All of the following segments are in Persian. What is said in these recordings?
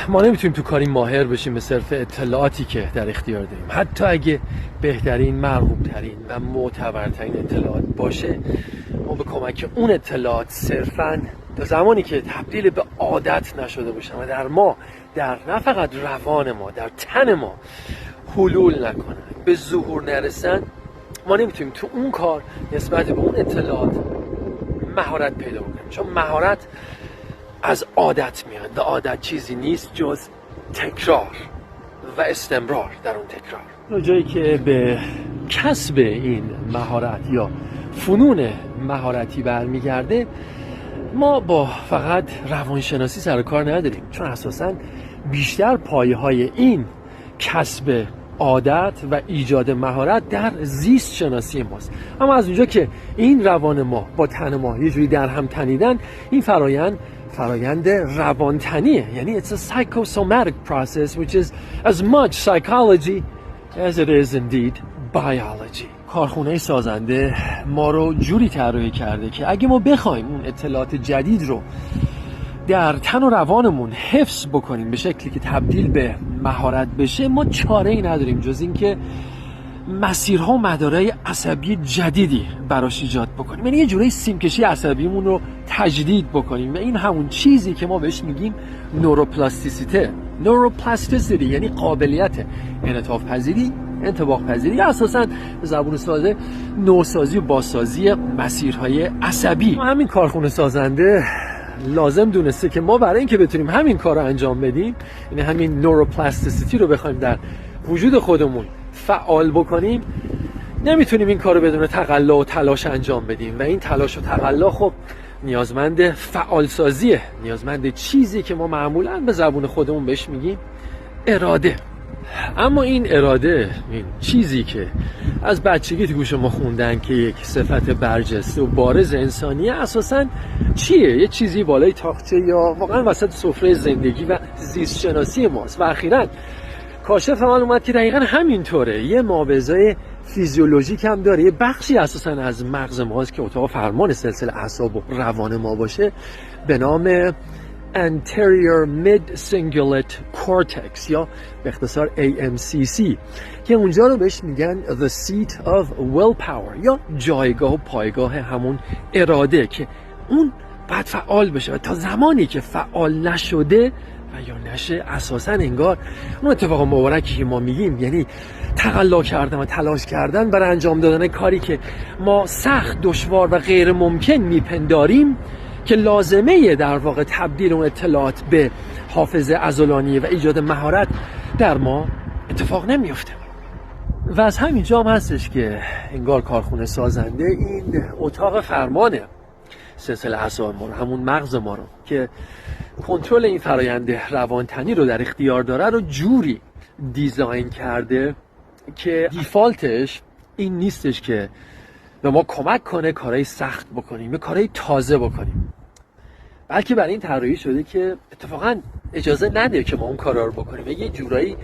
ما نمیتونیم تو کاری ماهر بشیم به صرف اطلاعاتی که در اختیار داریم. حتی اگه بهترین، مرغوبترین و معتبرترین اطلاعات باشه، ما به کمک اون اطلاعات صرفاً تا زمانی که تبدیل به عادت نشده باشن و در ما، در نه فقط روان ما، در تن ما حلول نکنن، به ظهور نرسن، ما نمیتونیم تو اون کار نسبت به اون اطلاعات مهارت پیدا کنیم. چون مهارت از عادت میاد و عادت چیزی نیست جز تکرار و استمرار در اون تکرار. جایی که به کسب این مهارت یا فنون مهارتی برمیگرده، ما با فقط روانشناسی سر و کار نداریم، چون اساساً بیشتر پایه‌های این کسب عادت و ایجاد مهارت در زیست شناسی ماست. اما از اونجا که این روان ما با تن ما یه جوری در هم تنیدن، این فرایند روانتنیه. یعنی it's a psychosomatic process which is as much psychology as it is indeed biology. کارخونه سازنده ما رو جوری طراحی کرده که اگه ما بخوایم اون اطلاعات جدید رو در تن و روانمون حفظ بکنیم به شکلی که تبدیل به مهارت بشه، ما چاره ای نداریم جز این که مسیرها و مدارهای عصبی جدیدی براش ایجاد بکنیم. یعنی یه جوری سیمکشی عصبیمون رو تجدید بکنیم و این همون چیزی که ما بهش میگیم نوروپلاستیسیتی، یعنی قابلیت انعطاف پذیری، انطباق پذیری، یا اساساً به زبون ساده نوسازی و بازسازی مسیرهای عصبی. همین کارخونه سازنده لازم دونسته که ما برای اینکه بتونیم همین کار رو انجام بدیم، یعنی همین نوروپلاستیسیتی رو بخوایم در وجود خودمون فعال بکنیم، نمیتونیم این کار رو بدون تقلا و تلاش انجام بدیم و این تلاش و تقلا خب نیازمند فعالسازیه، نیازمند چیزی که ما معمولاً به زبون خودمون بهش میگیم اراده. اما این اراده، این چیزی که از بچگی تو گوش ما خوندن که یک صفت برجسته و بارز انسانیه، اساساً چیه؟ یه چیزی بالای تاقچه یا واقعاً وسط سفره زندگی و زیست شناسی ماست. و اخیراً کاشف عمل اومد که دقیقاً همینطوره. یه مابعضای فیزیولوژیک هم داره، یه بخشی اساساً از مغز ماست که اتاق فرمان سلسله اعصاب و روان ما باشه، به نام Anterior Mid-Cingulate Cortex یا به اختصار AMCC، که اونجا رو بهش میگن The Seat of Willpower یا جایگاه و پایگاه همون اراده، که اون باید فعال بشه و تا زمانی که فعال نشده و یا نشه، اساسا انگار اون اتفاق مبارکی که ما میگیم، یعنی تقلا کردن و تلاش کردن برای انجام دادن کاری که ما سخت، دشوار و غیر ممکن میپنداریم که لازمه در واقع تبدیل اون اطلاعات به حافظه عضلانی و ایجاد مهارت در ما اتفاق نمیفته. و از همینجا هم هستش که انگار کارخونه سازنده این اتاق فرمانه سلسله اعصاب ما رو، همون مغز ما رو که کنترل این فرایند روانتنی رو در اختیار داره، رو جوری دیزاین کرده که دیفالتش این نیستش که به ما کمک کنه کارهای سخت بکنیم یا کارهای تازه بکنیم، بلکه برای این طراحی شده که اتفاقا اجازه نده که ما اون کارا رو بکنیم. یه جورایی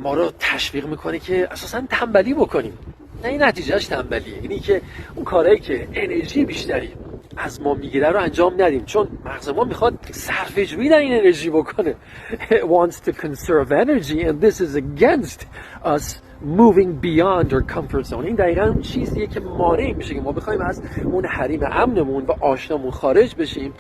ما رو تشویق میکنه که اساسا تنبلی بکنیم. نه این نتیجهش تنبلیه، یعنی که اون کارهایی که انرژی بیشتری از ما میگیره رو انجام ندیم، چون مغز ما میخواد صرفه‌جویی در این انرژی بکنه. It wants to conserve energy and this is against us moving beyond our comfort zone. این دقیقاً اون چیزیه که مانع میشه که ما بخوایم از اون حریم امنمون و آشنامون خارج بشیم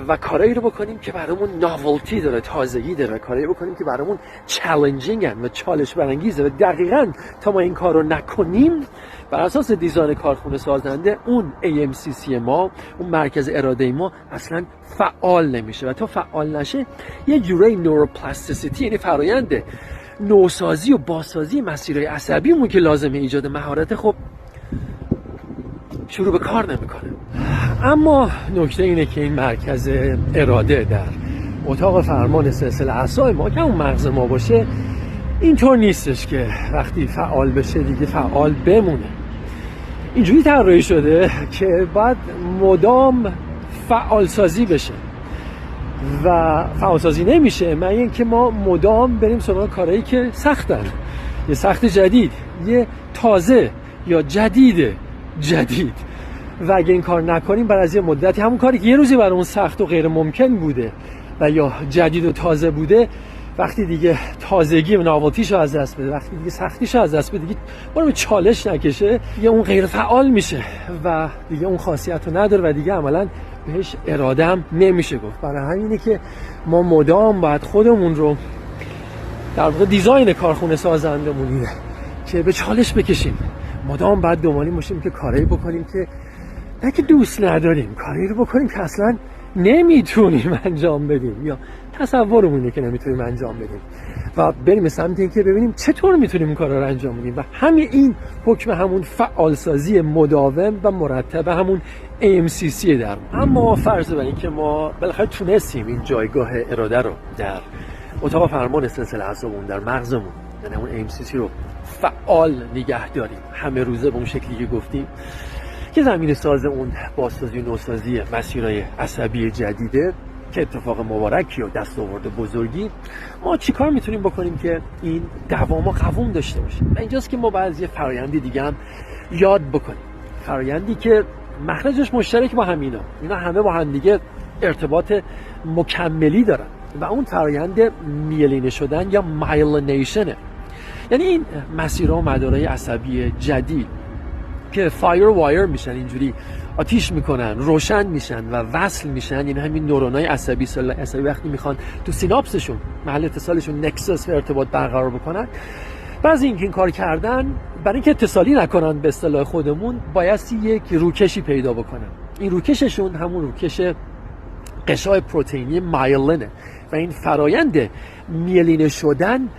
و کارایی رو بکنیم که برامون ناولتی داره، تازگی داره، کارایی بکنیم که برامون چالنجینگن و چالش برانگیزه. و دقیقاً تا ما این کار رو نکنیم، بر اساس دیزاین کارخونه سازنده، اون AMCC ما، اون مرکز اراده ما اصلا فعال نمیشه و تا فعال نشه یه جورایی نوروپلاستیسیتی، یعنی فرآیند نوسازی و بازسازی مسیرهای عصبیمون که لازمه ایجاد مهارت، خب شروع به کار نمیکنه. اما نکته اینه که این مرکز اراده در اتاق فرمان سلسله اعصاب ما که اون مغز ما باشه، اینطور نیستش که وقتی فعال بشه دیگه فعال بمونه. اینجوری طراحی شده که باید مدام فعالسازی بشه و فعالسازی نمیشه مگر اینکه ما مدام بریم سراغ کارهایی که سختن، یه سخت جدید، یه تازه یا جدید. و اگه این کار نکنیم، بعد از یه مدتی همون کاری که یه روزی برامون سخت و غیر ممکن بوده و یا جدید و تازه بوده، وقتی دیگه تازگی و ناواتیشو از دست بده، وقتی دیگه سختیشو از دست بده، دیگه به چالش نکشه، دیگه اون غیر فعال میشه و دیگه اون خاصیت رو نداره و دیگه عملا بهش اراده هم نمیشه گفت. برای همینه که ما مدام باید خودمون رو در واقع دیزاین کارخونه سازندمون اینه که به چالش بکشیم، مدام باید دنبال باشیم که کاری بکنیم که نه که دوست نداریم، کاری رو بکنیم که اصلا نمیتونیم انجام بدیم یا تصورمونه که نمیتونیم انجام بدیم و بریم سمت این که ببینیم چطور میتونیم این کارا رو انجام بدیم و همین این حکم همون فعالسازی مداوم و مرتب همون AMCC در. اما فرض بر این که ما بالاخره تونستیم این جایگاه اراده رو در اتاق فرمان سلسله اعصابمون در مغزمون، یعنی همون AMCC رو فعال نگه داریم همه روزه به اون شکلی که گفتیم که زمین ساز اون بازسازی و نوسازی مسیرهای عصبی جدیده که اتفاق مبارکی و دستاورد بزرگی، ما چیکار میتونیم بکنیم که این دوام و قوام داشته باشیم؟ و اینجاست که ما باید یه فرآیندی دیگه هم یاد بکنیم، فرآیندی که مخرجش مشترک با همینا، اینا همه با هم دیگه ارتباط مکملی دارن و اون فرآیند میلینه شدن یا مایلینیشنه. یعنی این مسیرها و مدارهای عصبی جدید که فایر وایر میشن، اینجوری آتیش میکنن، روشن میشن و وصل میشن، یعنی همین نورونای عصبی، سلول عصبی وقتی میخوان تو سیناپسشون محل اتصالشون نکسس و ارتباط برقرار بکنن، بعضی اینکه این کار کردن برای اینکه اتصالی نکنن به اصطلاح خودمون بایستی یک روکشی پیدا بکنن. این روکششون همون روکش قشای پروتئینی مایلینه و این فرایند میلینه شدن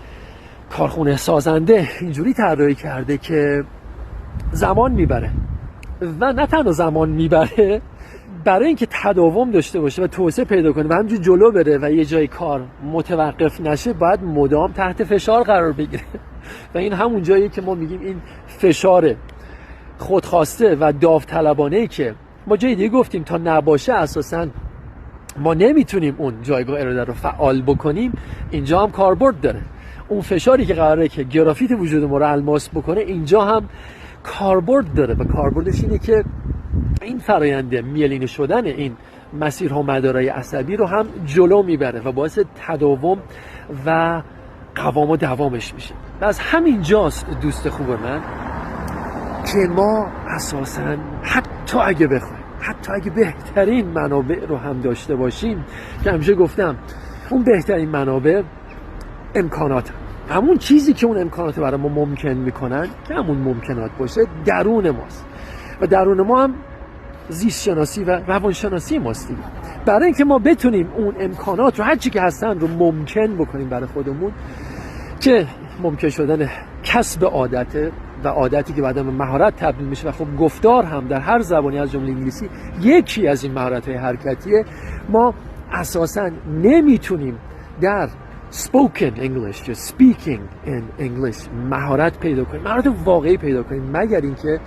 کارخونه سازنده اینجوری طراحی کرده که زمان میبره و نه تنها زمان میبره، برای اینکه تداوم داشته باشه و توسعه پیدا کنه و همینجوری جلو بره و یه جای کار متوقف نشه، باید مدام تحت فشار قرار بگیره و این همون جاییه که ما میگیم این فشار خودخواسته و داوطلبانه‌ای که ما جای دیگه گفتیم تا نباشه اساساً ما نمیتونیم اون جایگاه اراده رو فعال بکنیم، اینجا هم کاربرد داره. اون فشاری که قراره که گرافیت وجود ما رو الماس بکنه اینجا هم کاربرد داره و کاربردش اینه که این فرآیند میلینه شدن این مسیرها مدارهای عصبی رو هم جلو میبره و باعث تداوم و قوام و دوامش میشه. و از همین جاست دوست خوب من که ما اساساً حتی اگه بخوایم، حتی اگه بهترین منابع رو هم داشته باشیم، که همیشه گفتم اون بهترین منابع امکانات همون چیزی که اون امکانات برای ما ممکن میکنن که همون ممکنات باشه درون ماست و درون ما هم زیست شناسی و روانشناسی ماست دیگه. برای اینکه ما بتونیم اون امکانات رو هر چی که هستن رو ممکن بکنیم برای خودمون، که ممکن شدن کسب عادته و عادتی که بعداً به مهارت تبدیل میشه و خب گفتار هم در هر زبانی از جمله انگلیسی یکی از این مهارت‌های حرکتیه، ما اساساً نمیتونیم در spoken English یا speaking in English مهارت پیدا کنیم، مهارت واقعی پیدا کنیم، مگر اینکه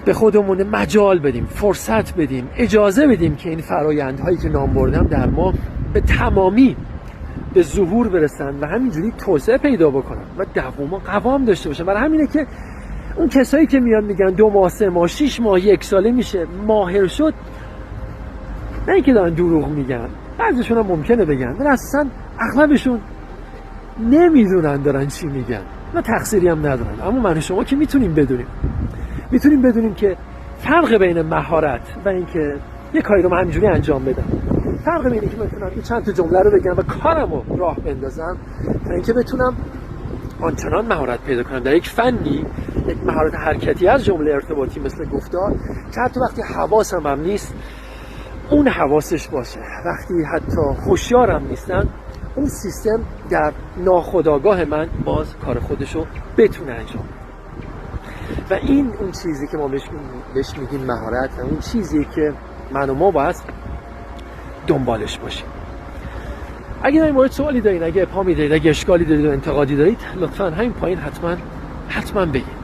به خودمون مجال بدیم، فرصت بدیم، اجازه بدیم که این فرآیندهایی که نام بردم در ما به تمامی به ظهور برسن و همینجوری توسعه پیدا بکنن و دوام و قوام داشته باشن. برای همینه که اون کسایی که میان میگن 2 ماه 3 ماه 6 ماه 1 ساله میشه ماهر شد، نه اینکه دارن دروغ میگن، بعضیشون هم ممکنه بگن، ولی اصلا اغلبشون نمیدونن دارن چی میگن و تقصیری هم ندارن. اما من و شما که میتونیم بدونیم که فرق بین مهارت و اینکه یه کاری رو من همینجوری انجام بدم، فرق بین اینکه بتونم این چند تا جمله رو بگم و کارمو راه بندازم تا اینکه بتونم آنچنان مهارت پیدا کنم در یک فنی، یک مهارت حرکتی از جمله ارتباطی مثل گفتار، که حتی وقتی حواسم هم نیست اون حواسش باشه، وقتی حتی هوشیارم نیستن اون سیستم در ناخودآگاه من باز کار خودشو بتونه انجام. و این اون چیزی که ما بهش میگیم مهارت و اون چیزی که من و ما باید دنبالش باشیم. اگه در این مورد سوالی دارید، اگه ابهامی دارید، اگه اشکالی دارید و انتقادی دارید، لطفاً همین پایین حتما بگید.